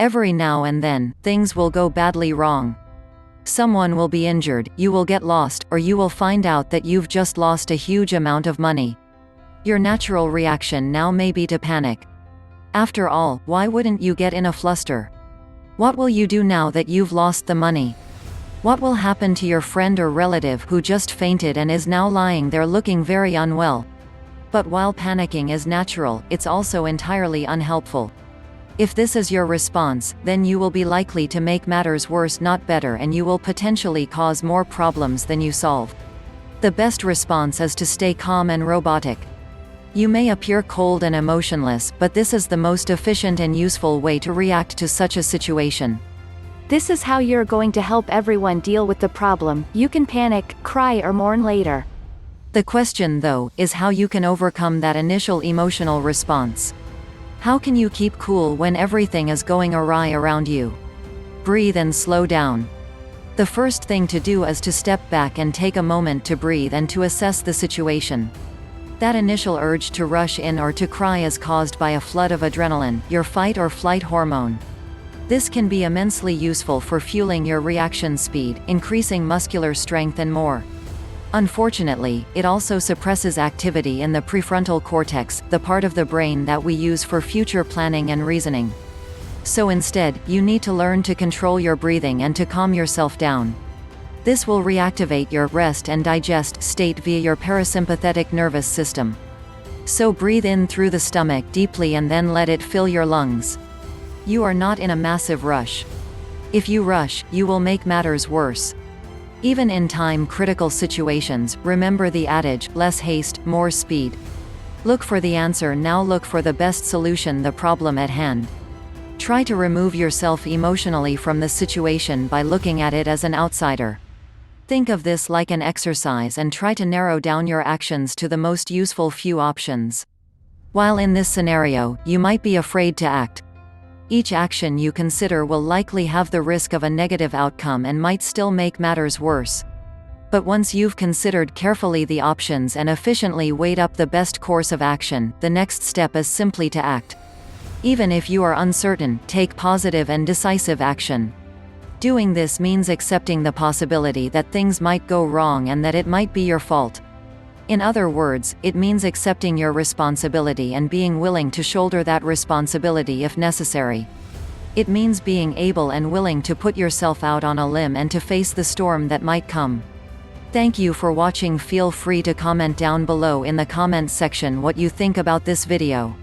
Every now and then, things will go badly wrong. Someone will be injured, you will get lost, or you will find out that you've just lost a huge amount of money. Your natural reaction now may be to panic. After all, why wouldn't you get in a fluster? What will you do now that you've lost the money? What will happen to your friend or relative who just fainted and is now lying there looking very unwell? But while panicking is natural, it's also entirely unhelpful. If this is your response, then you will be likely to make matters worse, not better, and you will potentially cause more problems than you solve. The best response is to stay calm and robotic. You may appear cold and emotionless, but this is the most efficient and useful way to react to such a situation. This is how you're going to help everyone deal with the problem. You can panic, cry, or mourn later. The question, though, is how you can overcome that initial emotional response. How can you keep cool when everything is going awry around you? Breathe and slow down. The first thing to do is to step back and take a moment to breathe and to assess the situation. That initial urge to rush in or to cry is caused by a flood of adrenaline, your fight or flight hormone. This can be immensely useful for fueling your reaction speed, increasing muscular strength, and more. Unfortunately, it also suppresses activity in the prefrontal cortex, the part of the brain that we use for future planning and reasoning. So instead, you need to learn to control your breathing and to calm yourself down. This will reactivate your rest and digest state via your parasympathetic nervous system. So breathe in through the stomach deeply and then let it fill your lungs. You are not in a massive rush. If you rush, you will make matters worse. Even in time-critical situations, remember the adage, less haste, more speed. Look for the answer now, look for the best solution, the problem at hand. Try to remove yourself emotionally from the situation by looking at it as an outsider. Think of this like an exercise and try to narrow down your actions to the most useful few options. While in this scenario, you might be afraid to act. Each action you consider will likely have the risk of a negative outcome and might still make matters worse. But once you've considered carefully the options and efficiently weighed up the best course of action, the next step is simply to act. Even if you are uncertain, take positive and decisive action. Doing this means accepting the possibility that things might go wrong and that it might be your fault. In other words, it means accepting your responsibility and being willing to shoulder that responsibility if necessary. It means being able and willing to put yourself out on a limb and to face the storm that might come. Thank you for watching. Feel free to comment down below in the comments section what you think about this video.